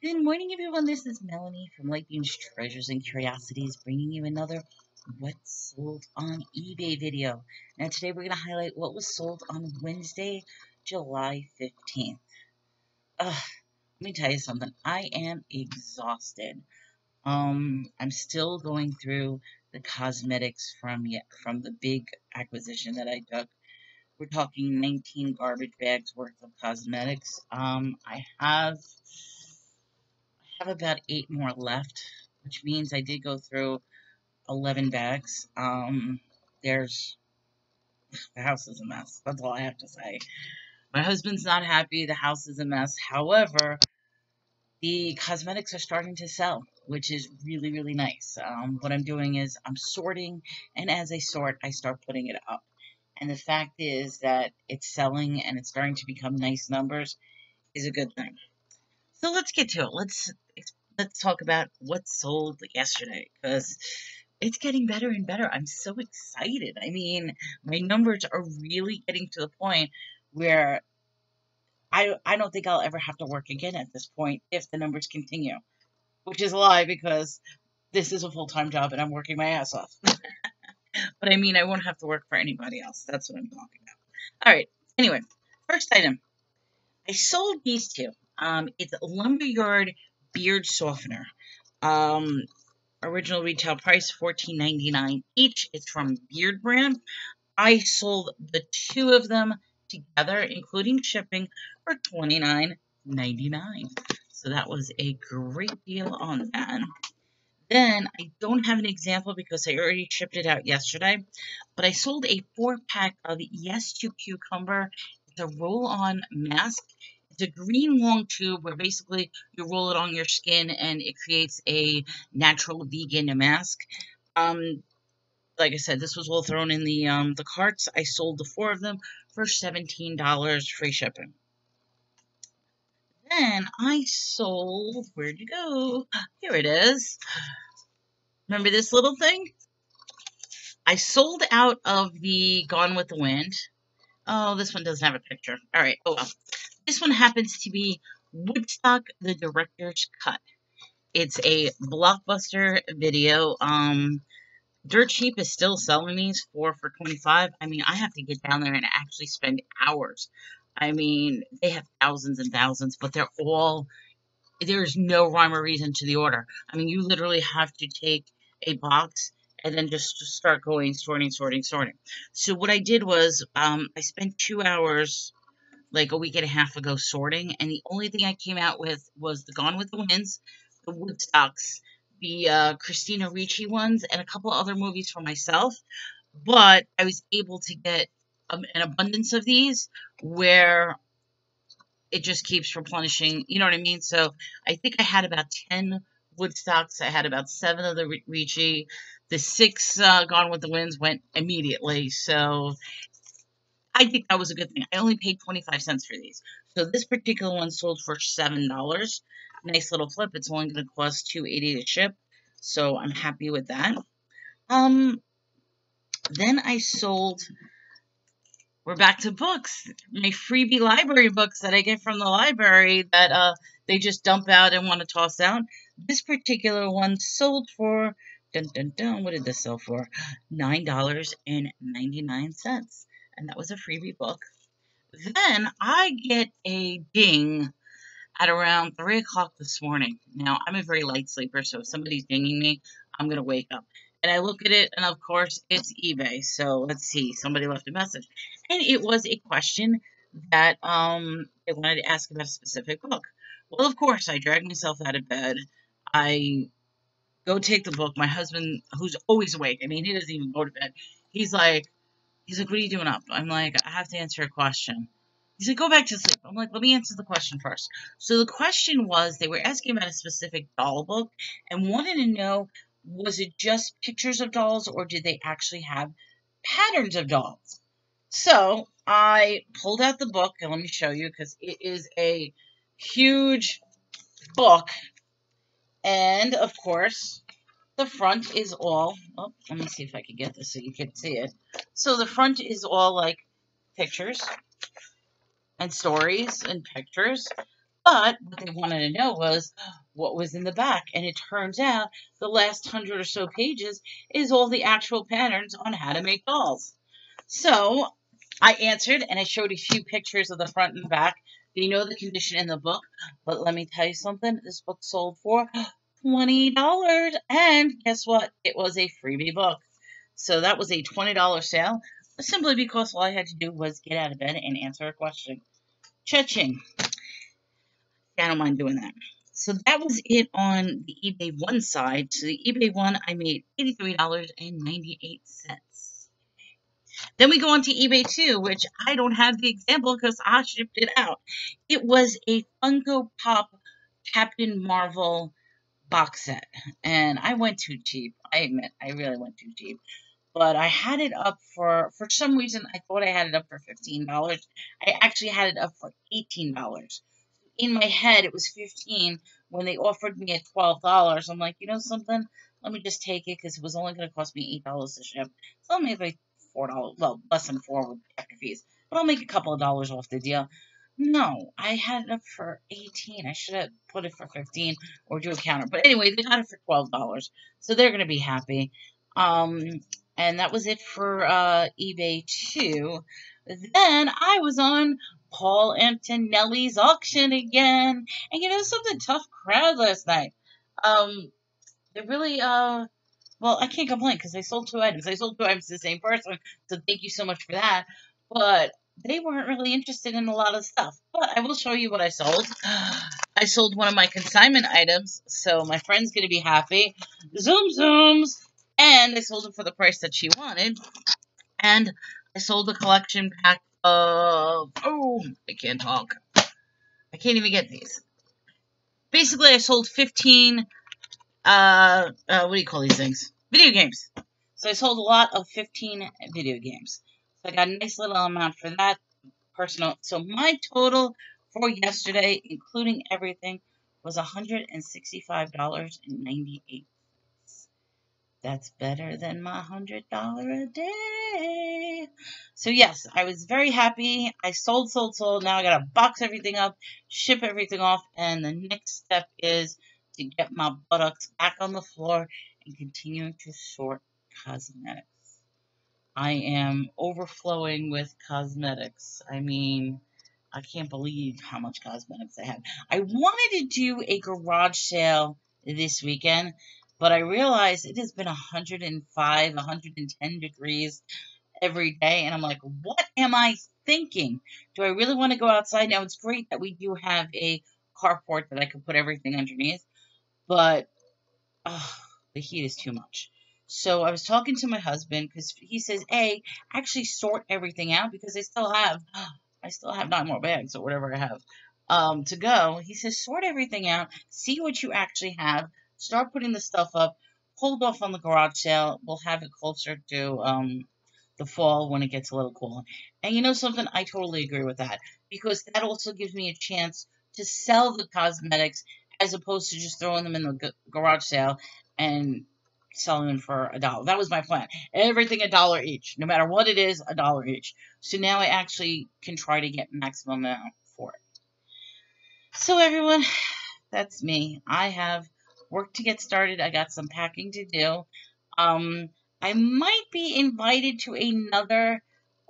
Good morning, everyone. This is Melanie from Light Beams Treasures and Curiosities, bringing you another What's Sold on eBay video. Now, today we're going to highlight what was sold on Wednesday, July 15th. Let me tell you something. I am exhausted. I'm still going through the cosmetics from the big acquisition that I took. We're talking 19 garbage bags worth of cosmetics. I have about 8 more left, which means I did go through 11 bags. There's The house is a mess. That's all I have to say. My husband's not happy. The house is a mess. However, the cosmetics are starting to sell, which is really, really nice. What I'm doing is I'm sorting, and as I sort, I start putting it up. And the fact is that it's selling and it's starting to become nice numbers is a good thing. So let's get to it. Let's talk about what sold yesterday, because it's getting better and better. I'm so excited. I mean, my numbers are really getting to the point where I don't think I'll ever have to work again at this point if the numbers continue, which is a lie because this is a full-time job and I'm working my ass off. But I mean, I won't have to work for anybody else. That's what I'm talking about. All right. Anyway, first item. I sold these two. It's a Lumberyard beard softener. Original retail price $14.99 each. It's from Beard Brand. I sold the two of them together, including shipping, for $29.99. So that was a great deal on that. Then I don't have an example because I already shipped it out yesterday, but I sold a 4-pack of Yes to Cucumber. It's a roll-on mask. It's a green long tube where basically you roll it on your skin and it creates a natural vegan mask. Like I said, this was all thrown in the carts. I sold the 4 of them for $17 free shipping. Then I sold, where'd you go? Here it is. Remember this little thing? I sold out of the Gone with the Wind. Oh, this one doesn't have a picture. All right. Oh, well. This one happens to be Woodstock, the Director's Cut. It's a Blockbuster video. Dirt Cheap is still selling these for $25. I mean, I have to get down there and actually spend hours. I mean, they have thousands and thousands, but there's no rhyme or reason to the order. I mean, you literally have to take a box and then just start going sorting. So what I did was I spent 2 hours like a week and a half ago sorting, and the only thing I came out with was the Gone with the Winds, the Woodstocks, the Christina Ricci ones, and a couple other movies for myself. But I was able to get an abundance of these where it just keeps replenishing, you know what I mean? So I think I had about 10 Woodstocks. I had about 7 of the Ricci. The 6 Gone with the Winds went immediately. So I think that was a good thing. I only paid 25 cents for these. So this particular one sold for $7. Nice little flip. It's only going to cost $2.80 to ship. So I'm happy with that. Then I sold, we're back to books. My freebie library books that I get from the library that they just dump out and want to toss out. This particular one sold for, what did this sell for? $9.99. And that was a freebie book. Then I get a ding at around 3 o'clock this morning. Now, I'm a very light sleeper, so if somebody's dinging me, I'm going to wake up. And I look at it, and of course, it's eBay. So let's see. Somebody left a message. And it was a question that they wanted to ask about a specific book. Well, of course, I dragged myself out of bed. I go take the book. My husband, who's always awake, I mean, he doesn't even go to bed. He's like, what are you doing up? I'm like, I have to answer a question. He's like, go back to sleep. I'm like, let me answer the question first. So the question was, they were asking about a specific doll book and wanted to know, was it just pictures of dolls or did they actually have patterns of dolls? So I pulled out the book, and let me show you, because it is a huge book. And, of course, the front is all, oh, let me see if I can get this so you can see it. So the front is all like pictures and stories and pictures. But what they wanted to know was what was in the back. And it turns out the last 100 or so pages is all the actual patterns on how to make dolls. So I answered and I showed a few pictures of the front and back. They know the condition in the book, but let me tell you something. This book sold for $20. And guess what? It was a freebie book. So that was a $20 sale, simply because all I had to do was get out of bed and answer a question. Cha-ching. I don't mind doing that. So that was it on the eBay one side. So the eBay one, I made $83.98. Then we go on to eBay 2, which I don't have the example because I shipped it out. It was a Funko Pop Captain Marvel box set. And I went too cheap. I admit, I really went too cheap. But I had it up for some reason, I thought I had it up for $15. I actually had it up for $18. In my head, it was $15. When they offered me at $12, I'm like, you know something? Let me just take it because it was only going to cost me $8 to ship. So I'll make like $4, well, less than $4 with after fees, but I'll make a couple of dollars off the deal. No, I had it up for $18. I should have put it for $15 or do a counter. But anyway, they got it for $12, so they're going to be happy. And that was it for eBay 2. Then I was on Paul Antonelli's auction again. And you know something? Tough crowd last night. They really, well, I can't complain because I sold 2 items. I sold 2 items to the same person, so thank you so much for that. But they weren't really interested in a lot of stuff. But I will show you what I sold. I sold one of my consignment items, so my friend's going to be happy. Zoom zooms! And I sold it for the price that she wanted. And I sold a collection pack of... Oh, I can't talk. I can't even get these. Basically, I sold 15... what do you call these things? Video games. So I sold a lot of 15 video games. So I got a nice little amount for that. Personal. So my total for yesterday, including everything, was $165.98. That's better than my $100 a day. So yes, I was very happy. I sold. Now I gotta box everything up, ship everything off, and the next step is to get my buttocks back on the floor and continue to sort cosmetics. I am overflowing with cosmetics. I mean, I can't believe how much cosmetics I have. I wanted to do a garage sale this weekend, but I realized it has been 105, 110 degrees every day, and I'm like, what am I thinking? Do I really want to go outside? Now, it's great that we do have a carport that I can put everything underneath, but the heat is too much. So I was talking to my husband because he says, "Hey, actually sort everything out because I still have 9 more bags or whatever I have to go." He says, "Sort everything out, see what you actually have, start putting the stuff up, hold off on the garage sale. We'll have it closer to the fall when it gets a little cooler." And you know something? I totally agree with that because that also gives me a chance to sell the cosmetics as opposed to just throwing them in the garage sale and selling them for $1. That was my plan. Everything $1 each. No matter what it is, $1 each. So now I actually can try to get maximum amount for it. So everyone, that's me. I have work to get started. I got some packing to do. I might be invited to another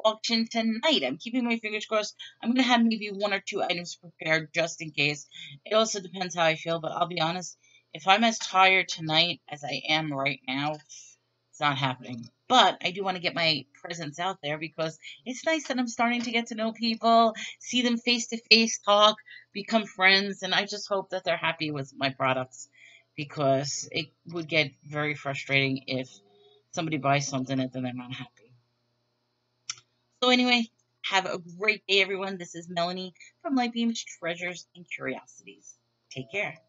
auction tonight. I'm keeping my fingers crossed. I'm going to have maybe 1 or 2 items prepared just in case. It also depends how I feel, but I'll be honest, if I'm as tired tonight as I am right now, it's not happening. But I do want to get my presence out there because it's nice that I'm starting to get to know people, see them face to face, talk, become friends, and I just hope that they're happy with my products because it would get very frustrating if somebody buys something and then they're not happy. So anyway, have a great day, everyone. This is Melanie from Lightbeam's Treasures and Curiosities. Take care.